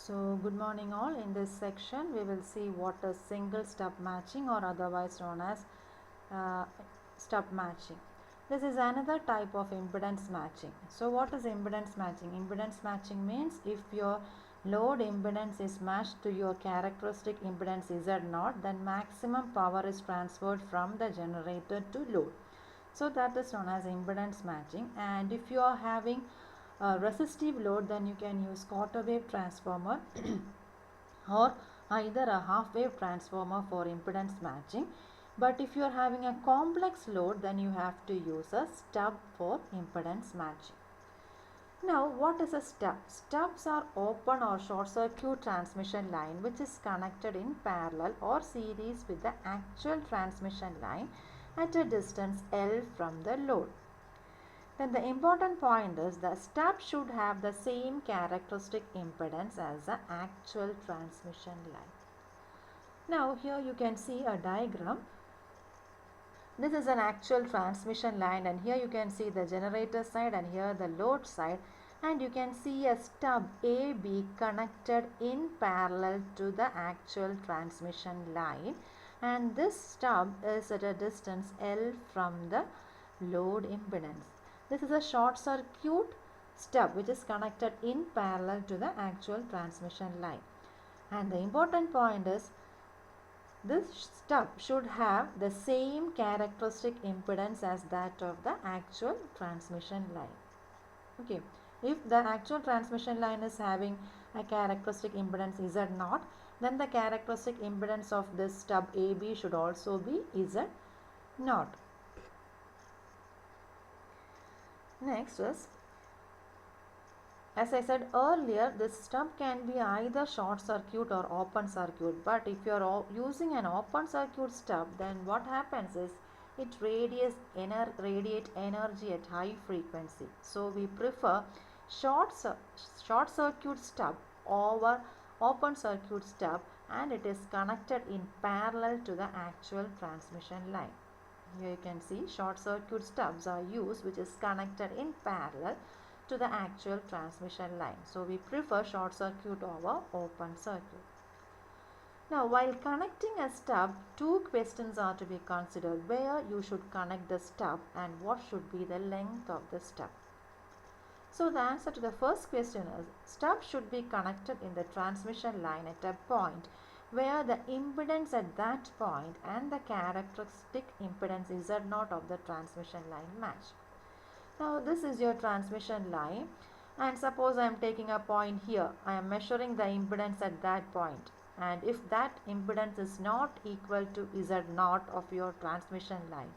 So good morning all. In this section we will see what is single stub matching or otherwise known as uh, stub matching. This is another type of impedance matching. So what is impedance matching? Impedance matching means if your load impedance is matched to your characteristic impedance Z0, then maximum power is transferred from the generator to load. So that is known as impedance matching. And if you are having a resistive load, then you can use quarter wave transformer or either a half wave transformer for impedance matching. But if you are having a complex load, then you have to use a stub for impedance matching. Now, what is a stub? Stubs are open or short circuit transmission line which is connected in parallel or series with the actual transmission line at a distance L from the load. Then the important point is the stub should have the same characteristic impedance as the actual transmission line. Now here you can see a diagram. This is an actual transmission line, and here you can see the generator side and here the load side, and you can see a stub AB connected in parallel to the actual transmission line, and this stub is at a distance L from the load impedance. This is a short circuit stub which is connected in parallel to the actual transmission line. And the important point is this stub should have the same characteristic impedance as that of the actual transmission line. Okay, if the actual transmission line is having a characteristic impedance Z0, then the characteristic impedance of this stub AB should also be Z0. Next is, as I said earlier, this stub can be either short circuit or open circuit, but if you are using an open circuit stub, then what happens is it radiates energy at high frequency. So we prefer short circuit stub over open circuit stub, and it is connected in parallel to the actual transmission line. Here you can see short circuit stubs are used which is connected in parallel to the actual transmission line. So we prefer short circuit over open circuit. Now while connecting a stub, two questions are to be considered: where you should connect the stub and what should be the length of the stub. So the answer to the first question is stub should be connected in the transmission line at a point where the impedance at that point and the characteristic impedance Z0 of the transmission line match. Now this is your transmission line, and suppose I am taking a point here. I am measuring the impedance at that point, and if that impedance is not equal to Z0 of your transmission line,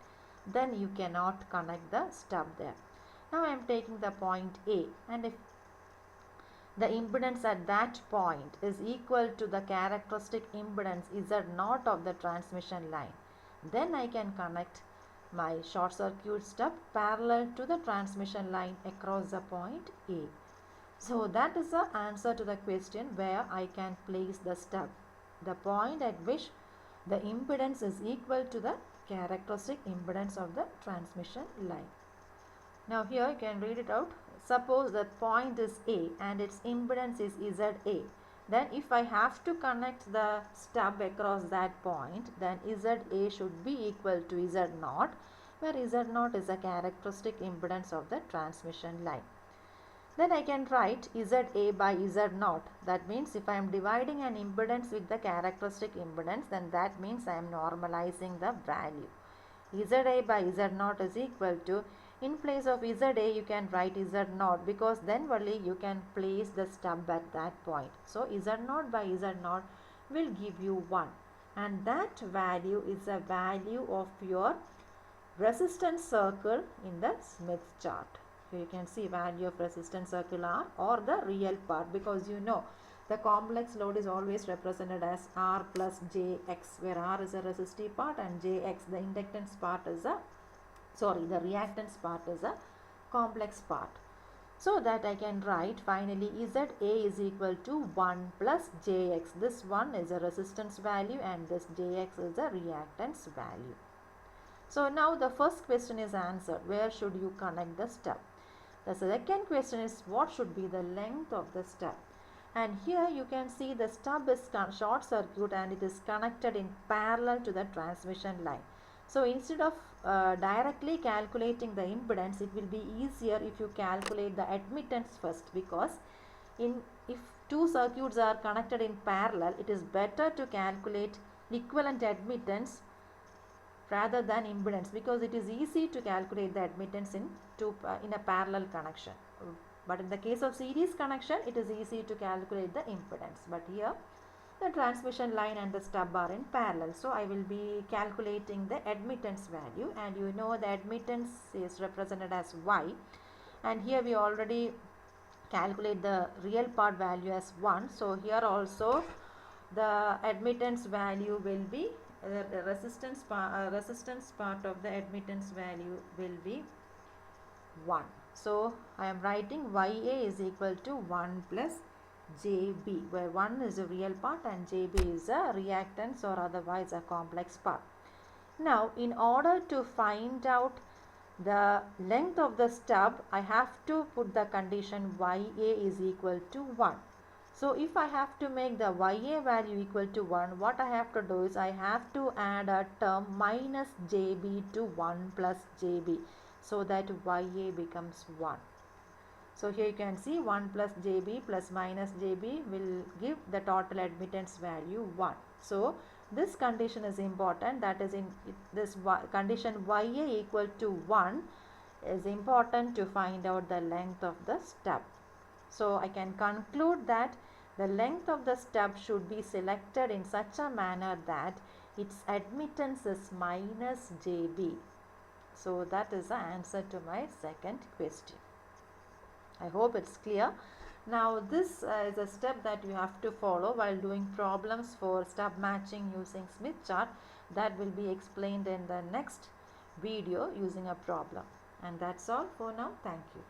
then you cannot connect the stub there. Now I am taking the point A, and if the impedance at that point is equal to the characteristic impedance Z0 of the transmission line, then I can connect my short circuit stub parallel to the transmission line across the point A. So that is the answer to the question where I can place the stub, the point at which the impedance is equal to the characteristic impedance of the transmission line. Now here you can read it out. Suppose that point is A and its impedance is ZA. Then if I have to connect the stub across that point, then ZA should be equal to Z0, where Z0 is a characteristic impedance of the transmission line. Then I can write ZA by Z0. That means if I am dividing an impedance with the characteristic impedance, then that means I am normalizing the value. ZA by Z0 is equal to, in place of ZA you can write Z0, because then only you can place the stub at that point. So Z0 by Z0 will give you 1, and that value is a value of your resistance circle in the Smith chart. Here you can see value of resistance circle R, or the real part, because you know the complex load is always represented as R plus JX, where R is a resistive part and JX, the inductance part, is a the reactance part is a complex part. So that I can write finally ZA is equal to 1 plus JX. This 1 is a resistance value and this JX is a reactance value. So now the first question is answered. Where should you connect the stub? The second question is what should be the length of the stub? and here you can see the stub is short circuit and it is connected in parallel to the transmission line. So instead of directly calculating the impedance, it will be easier if you calculate the admittance first, because if two circuits are connected in parallel, it is better to calculate equivalent admittance rather than impedance, because it is easy to calculate the admittance in a parallel connection. But in the case of series connection, it is easy to calculate the impedance. But here the transmission line and the stub are in parallel. So I will be calculating the admittance value, and you know the admittance is represented as Y, and here we already calculate the real part value as 1. So here also the admittance value will be the resistance part of the admittance value will be 1. So I am writing YA is equal to 1 plus JB, where 1 is a real part and JB is a reactance or otherwise a complex part. Now in order to find out the length of the stub, I have to put the condition YA is equal to 1. So if I have to make the YA value equal to 1, what I have to do is I have to add a term minus JB to 1 plus JB, so that YA becomes 1. So here you can see 1 plus JB plus minus JB will give the total admittance value 1. So this condition is important, that is in this condition YA equal to 1 is important to find out the length of the stub. So I can conclude that the length of the stub should be selected in such a manner that its admittance is minus JB. So that is the answer to my second question. I hope it's clear. Now this is a step that you have to follow while doing problems for stub matching using Smith chart. That will be explained in the next video using a problem. And that's all for now. Thank you.